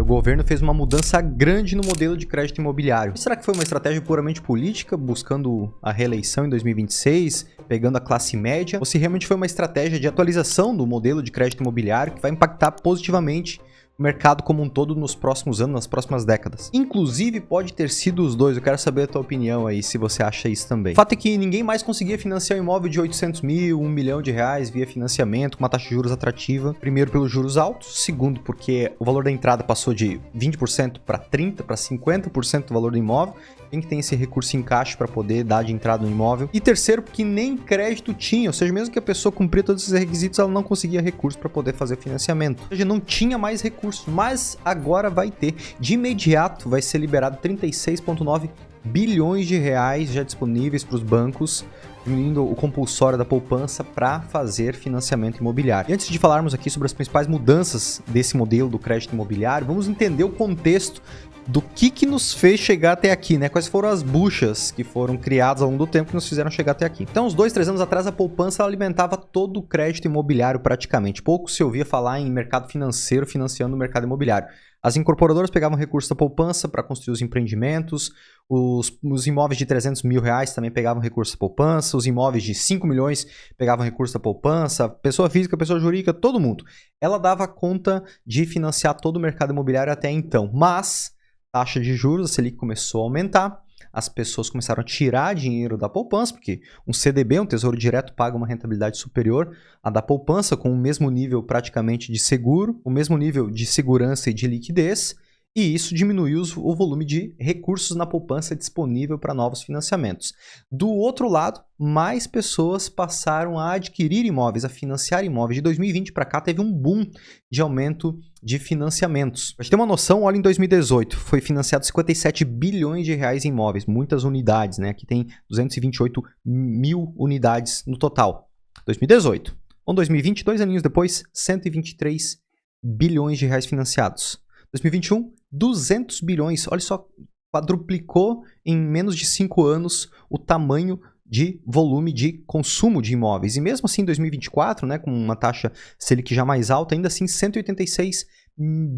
Olha, o governo fez uma mudança grande no modelo de crédito imobiliário. Será que foi uma estratégia puramente política, buscando a reeleição em 2026, pegando a classe média? Ou se realmente foi uma estratégia de atualização do modelo de crédito imobiliário que vai impactar positivamente o mercado como um todo nos próximos anos, nas próximas décadas? Inclusive, pode ter sido os dois. Eu quero saber a tua opinião aí, se você acha isso também. O fato é que ninguém mais conseguia financiar um imóvel de 800 mil, 1 milhão de reais via financiamento, com uma taxa de juros atrativa. Primeiro, pelos juros altos. Segundo, porque o valor da entrada passou de 20% para 30%, para 50% do valor do imóvel. Quem que tem esse recurso em caixa para poder dar de entrada no imóvel? E terceiro, porque nem crédito tinha, ou seja, mesmo que a pessoa cumpria todos esses requisitos, ela não conseguia recurso para poder fazer financiamento. Ou seja, não tinha mais recurso, mas agora vai ter. De imediato vai ser liberado 36,9 bilhões de reais já disponíveis para os bancos, diminuindo o compulsório da poupança para fazer financiamento imobiliário. E antes de falarmos aqui sobre as principais mudanças desse modelo do crédito imobiliário, vamos entender o contexto do que nos fez chegar até aqui, né? Quais foram as buchas que foram criadas ao longo do tempo que nos fizeram chegar até aqui. Então, uns 2, 3 anos atrás, a poupança alimentava todo o crédito imobiliário praticamente. Pouco se ouvia falar em mercado financeiro financiando o mercado imobiliário. As incorporadoras pegavam recursos da poupança para construir os empreendimentos, os imóveis de 300 mil reais também pegavam recursos da poupança, os imóveis de 5 milhões pegavam recursos da poupança, pessoa física, pessoa jurídica, todo mundo. Ela dava conta de financiar todo o mercado imobiliário até então, mas taxa de juros, a Selic começou a aumentar, as pessoas começaram a tirar dinheiro da poupança, porque um CDB, um tesouro direto, paga uma rentabilidade superior à da poupança, com o mesmo nível praticamente de seguro, o mesmo nível de segurança e de liquidez, e isso diminuiu o volume de recursos na poupança disponível para novos financiamentos. Do outro lado, mais pessoas passaram a adquirir imóveis, a financiar imóveis. De 2020 para cá teve um boom de aumento de financiamentos. Para ter uma noção, olha, em 2018 foi financiado 57 bilhões de reais em imóveis, muitas unidades, né? Aqui tem 228 mil unidades no total. 2018. Em 2020, 2 aninhos depois, 123 bilhões de reais financiados. 2021, 200 bilhões. Olha só, quadruplicou em menos de 5 anos o tamanho de volume de consumo de imóveis. E mesmo assim, em 2024, né, com uma taxa Selic já mais alta, ainda assim 186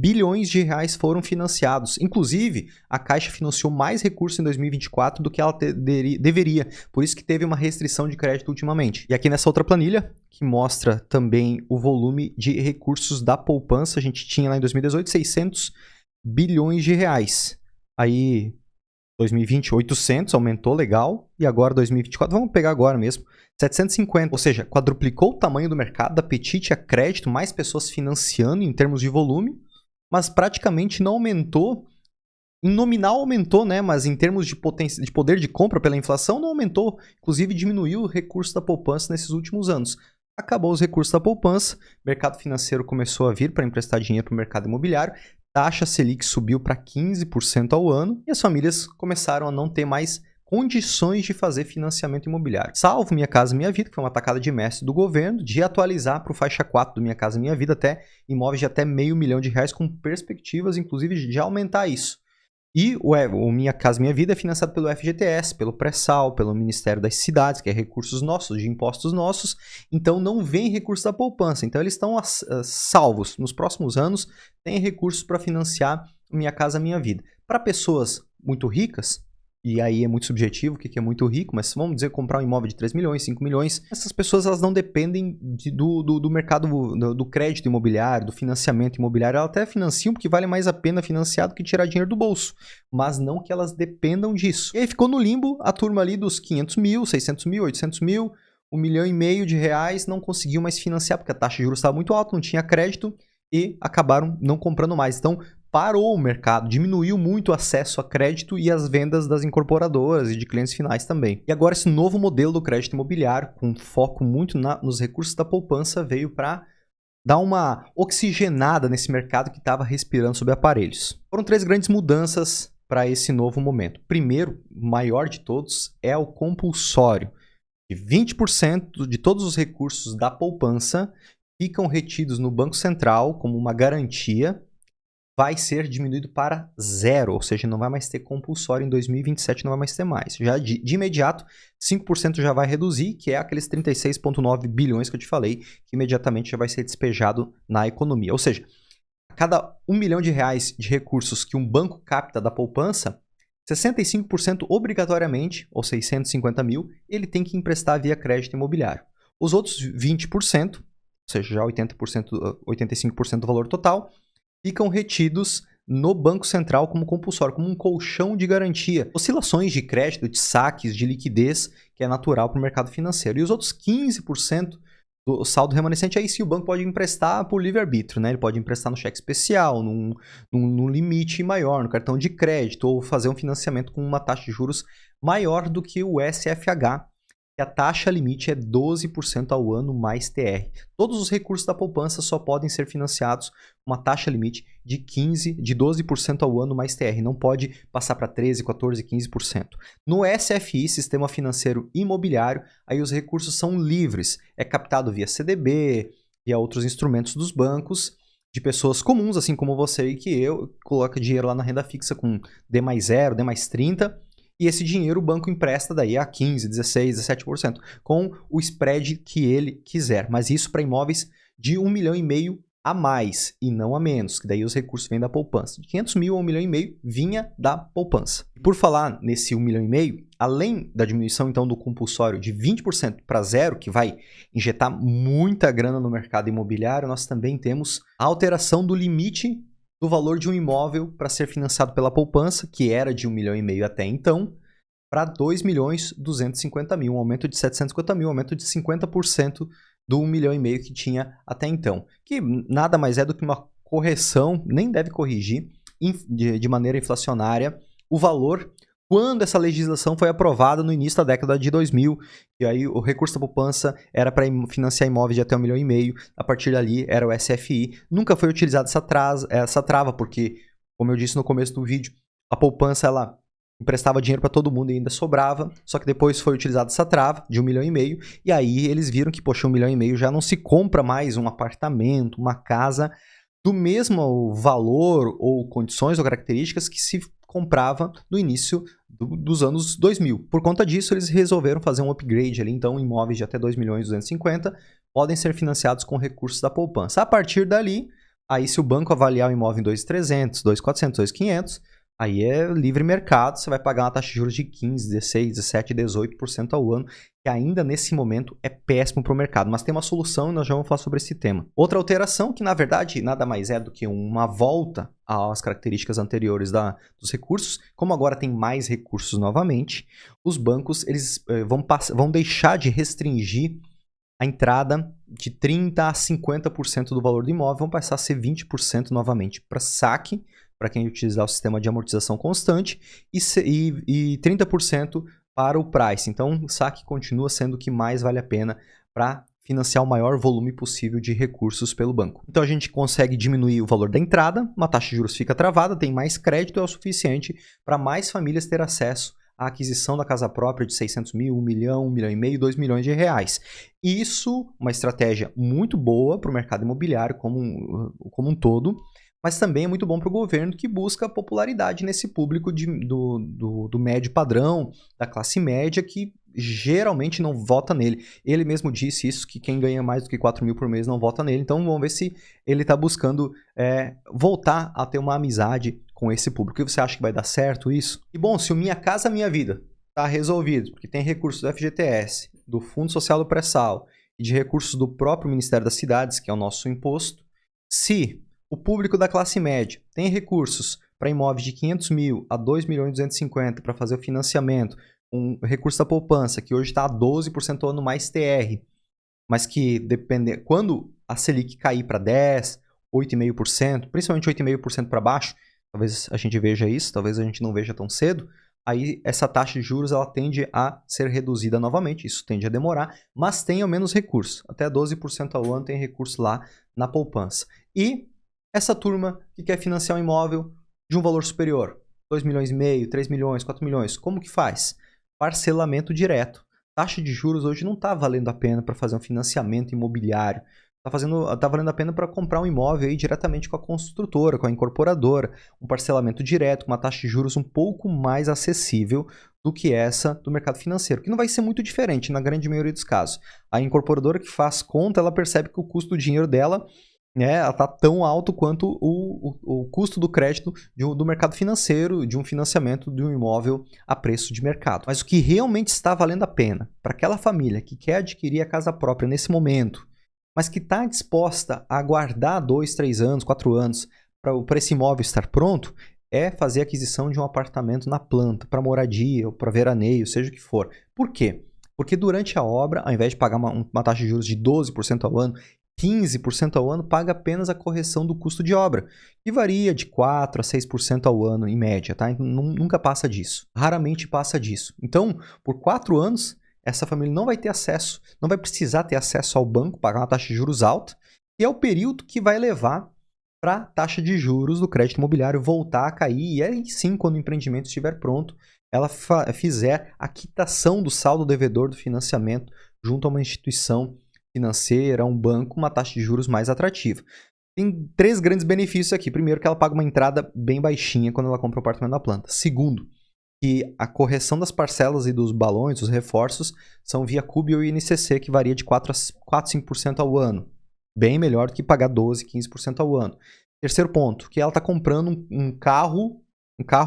bilhões de reais foram financiados. Inclusive, a Caixa financiou mais recursos em 2024 do que ela deveria. Por isso que teve uma restrição de crédito ultimamente. E aqui nessa outra planilha, que mostra também o volume de recursos da poupança, a gente tinha lá em 2018 600 bilhões de reais. Aí 2020, 800, aumentou, legal. E agora 2024, vamos pegar agora mesmo, 750. Ou seja, quadruplicou o tamanho do mercado, apetite a crédito, mais pessoas financiando em termos de volume, mas praticamente não aumentou. Em nominal aumentou, né? Mas em termos de poder de compra pela inflação não aumentou. Inclusive diminuiu o recurso da poupança nesses últimos anos. Acabou os recursos da poupança, o mercado financeiro começou a vir para emprestar dinheiro para o mercado imobiliário, taxa Selic subiu para 15% ao ano e as famílias começaram a não ter mais condições de fazer financiamento imobiliário. Salvo Minha Casa Minha Vida, que foi uma tacada de mestre do governo, de atualizar para o faixa 4 do Minha Casa Minha Vida até imóveis de até R$500 mil, com perspectivas, inclusive, de aumentar isso. E o Minha Casa Minha Vida é financiado pelo FGTS, pelo pré-sal, pelo Ministério das Cidades, que é recursos nossos, de impostos nossos, então não vem recursos da poupança. Então eles estão salvos. Nos próximos anos, tem recursos para financiar Minha Casa Minha Vida. Para pessoas muito ricas, e aí é muito subjetivo o que é muito rico, mas vamos dizer comprar um imóvel de 3 milhões, 5 milhões, essas pessoas elas não dependem do mercado do crédito imobiliário, do financiamento imobiliário, elas até financiam porque vale mais a pena financiar do que tirar dinheiro do bolso, mas não que elas dependam disso. E aí ficou no limbo a turma ali dos 500 mil, 600 mil, 800 mil, R$1,5 milhão de reais, não conseguiu mais financiar porque a taxa de juros estava muito alta, não tinha crédito e acabaram não comprando mais. Então, parou o mercado, diminuiu muito o acesso a crédito e as vendas das incorporadoras e de clientes finais também. E agora esse novo modelo do crédito imobiliário, com foco muito nos recursos da poupança, veio para dar uma oxigenada nesse mercado que estava respirando sob aparelhos. Foram 3 grandes mudanças para esse novo momento. Primeiro, o maior de todos, é o compulsório. De 20% de todos os recursos da poupança ficam retidos no Banco Central como uma garantia, vai ser diminuído para 0, ou seja, não vai mais ter compulsório em 2027, não vai mais ter mais. Já de imediato, 5% já vai reduzir, que é aqueles 36,9 bilhões que eu te falei, que imediatamente já vai ser despejado na economia. Ou seja, A cada R$ 1 milhão de recursos que um banco capta da poupança, 65% obrigatoriamente, ou 650 mil, ele tem que emprestar via crédito imobiliário. Os outros 20%, ou seja, já 85% do valor total, ficam retidos no Banco Central como compulsório, como um colchão de garantia. Oscilações de crédito, de saques, de liquidez, que é natural para o mercado financeiro. E os outros 15% do saldo remanescente, aí sim o banco pode emprestar por livre-arbítrio, né? Ele pode emprestar no cheque especial, num limite maior, no cartão de crédito, ou fazer um financiamento com uma taxa de juros maior do que o SFH, que a taxa limite é 12% ao ano mais TR. Todos os recursos da poupança só podem ser financiados com uma taxa limite de 12% ao ano mais TR. Não pode passar para 13%, 14%, 15%. No SFI, Sistema Financeiro Imobiliário, aí os recursos são livres. É captado via CDB, via outros instrumentos dos bancos, de pessoas comuns, assim como você e que eu, coloca dinheiro lá na renda fixa com D mais 0, D mais 30%. E esse dinheiro o banco empresta daí a 15%, 16%, 17%, com o spread que ele quiser. Mas isso para imóveis de 1,5 milhão a mais e não a menos, que daí os recursos vêm da poupança. De 500 mil a 1,5 milhão vinha da poupança. Por falar nesse 1,5 milhão, além da diminuição então do compulsório de 20% para zero, que vai injetar muita grana no mercado imobiliário, nós também temos a alteração do limite do valor de um imóvel para ser financiado pela poupança, que era de 1,5 milhão até então, para 2.250 mil, um aumento de 750 mil, um aumento de 50% do 1,5 milhão que tinha até então, que nada mais é do que uma correção, nem deve corrigir de maneira inflacionária o valor quando essa legislação foi aprovada no início da década de 2000, e aí o recurso da poupança era para financiar imóveis de até 1,5 milhão, a partir dali era o SFI. Nunca foi utilizada essa trava, porque, como eu disse no começo do vídeo, a poupança ela emprestava dinheiro para todo mundo e ainda sobrava, só que depois foi utilizada essa trava de 1,5 milhão, e aí eles viram que, poxa, 1,5 milhão já não se compra mais um apartamento, uma casa do mesmo valor ou condições ou características que se comprava no início dos anos 2000. Por conta disso, eles resolveram fazer um upgrade ali, então imóveis de até 2.250 podem ser financiados com recursos da poupança. A partir dali, aí se o banco avaliar o imóvel em 2.300, 2.400, 2.500, aí é livre mercado, você vai pagar uma taxa de juros de 15, 16, 17, 18% ao ano, que ainda nesse momento é péssimo para o mercado. Mas tem uma solução e nós já vamos falar sobre esse tema. Outra alteração, que na verdade nada mais é do que uma volta às características anteriores dos recursos, como agora tem mais recursos novamente, os bancos eles vão deixar de restringir a entrada de 30% a 50% do valor do imóvel, vão passar a ser 20% novamente para saque, para quem utilizar o sistema de amortização constante, e 30% para o price. Então, o saque continua sendo o que mais vale a pena para financiar o maior volume possível de recursos pelo banco. Então, a gente consegue diminuir o valor da entrada, uma taxa de juros fica travada, tem mais crédito, é o suficiente para mais famílias ter acesso à aquisição da casa própria de 600 mil, 1 milhão, 1,5 milhão, 2 milhões de reais. Isso, uma estratégia muito boa para o mercado imobiliário como um todo, mas também é muito bom para o governo, que busca popularidade nesse público do médio padrão, da classe média, que geralmente não vota nele. Ele mesmo disse isso, que quem ganha mais do que 4 mil por mês não vota nele. Então vamos ver se ele está buscando voltar a ter uma amizade com esse público. E você acha que vai dar certo isso? E bom, se o Minha Casa Minha Vida está resolvido, porque tem recursos do FGTS, do Fundo Social do Pré-Sal e de recursos do próprio Ministério das Cidades, que é o nosso imposto, se o público da classe média tem recursos para imóveis de 500 mil a 2.250 para fazer o financiamento, um recurso da poupança, que hoje está a 12% ao ano mais TR, mas que quando a Selic cair para 10%, 8,5%, principalmente 8,5% para baixo, talvez a gente veja isso, talvez a gente não veja tão cedo, aí essa taxa de juros ela tende a ser reduzida novamente, isso tende a demorar, mas tem ao menos recurso, até 12% ao ano tem recurso lá na poupança. E essa turma que quer financiar um imóvel de um valor superior, 2,5 milhões, 3 milhões, 4 milhões, como que faz? Parcelamento direto. Taxa de juros hoje não está valendo a pena para fazer um financiamento imobiliário. Tá valendo a pena para comprar um imóvel aí diretamente com a construtora, com a incorporadora. Um parcelamento direto, com uma taxa de juros um pouco mais acessível do que essa do mercado financeiro, que não vai ser muito diferente na grande maioria dos casos. A incorporadora que faz conta, ela percebe que o custo do dinheiro dela né, ela está tão alto quanto o custo do crédito do mercado financeiro, de um financiamento de um imóvel a preço de mercado. Mas o que realmente está valendo a pena para aquela família que quer adquirir a casa própria nesse momento, mas que está disposta a aguardar 2, 3 anos, 4 anos para esse imóvel estar pronto, é fazer a aquisição de um apartamento na planta, para moradia ou para veraneio, seja o que for. Por quê? Porque durante a obra, ao invés de pagar uma taxa de juros de 12% ao ano, 15% ao ano, paga apenas a correção do custo de obra, que varia de 4% a 6% ao ano, em média, tá? Nunca passa disso. Raramente passa disso. Então, por 4 anos, essa família não vai ter acesso, não vai precisar ter acesso ao banco, pagar uma taxa de juros alta, que é o período que vai levar para a taxa de juros do crédito imobiliário voltar a cair. E aí sim, quando o empreendimento estiver pronto, ela fizer a quitação do saldo devedor do financiamento junto a uma instituição financeira, um banco, uma taxa de juros mais atrativa. Tem 3 grandes benefícios aqui. Primeiro, que ela paga uma entrada bem baixinha quando ela compra o apartamento na planta. Segundo, que a correção das parcelas e dos balões, os reforços, são via CUB ou INCC, que varia de 4 a 5% ao ano. Bem melhor do que pagar 12, 15% ao ano. Terceiro ponto, que ela está comprando um carro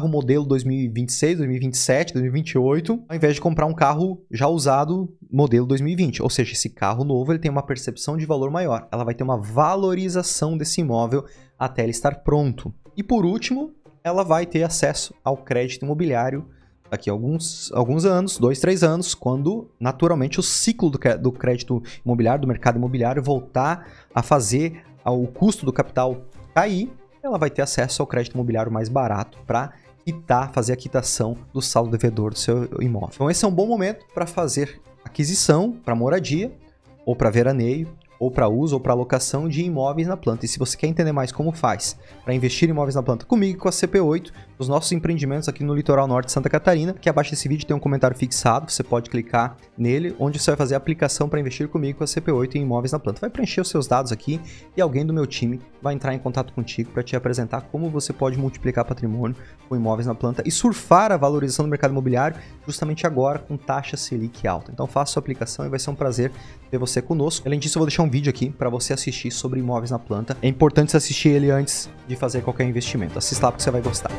modelo 2026, 2027, 2028, ao invés de comprar um carro já usado modelo 2020. Ou seja, esse carro novo ele tem uma percepção de valor maior. Ela vai ter uma valorização desse imóvel até ele estar pronto. E por último, ela vai ter acesso ao crédito imobiliário daqui a alguns anos, 2, 3 anos, quando naturalmente o ciclo do crédito imobiliário, do mercado imobiliário, voltar a fazer o custo do capital cair, ela vai ter acesso ao crédito imobiliário mais barato para fazer a quitação do saldo devedor do seu imóvel. Então esse é um bom momento para fazer aquisição para moradia, ou para veraneio, ou para uso ou para alocação de imóveis na planta. E se você quer entender mais como faz para investir em imóveis na planta comigo e com a CP8, os nossos empreendimentos aqui no litoral norte de Santa Catarina, que abaixo desse vídeo tem um comentário fixado, você pode clicar nele, onde você vai fazer a aplicação para investir comigo com a CP8 em imóveis na planta. Vai preencher os seus dados aqui e alguém do meu time vai entrar em contato contigo para te apresentar como você pode multiplicar patrimônio com imóveis na planta e surfar a valorização do mercado imobiliário justamente agora com taxa Selic alta. Então faça sua aplicação e vai ser um prazer ter você conosco. Além disso, eu vou deixar um vídeo aqui para você assistir sobre imóveis na planta. É importante você assistir ele antes de fazer qualquer investimento. Assista lá porque você vai gostar.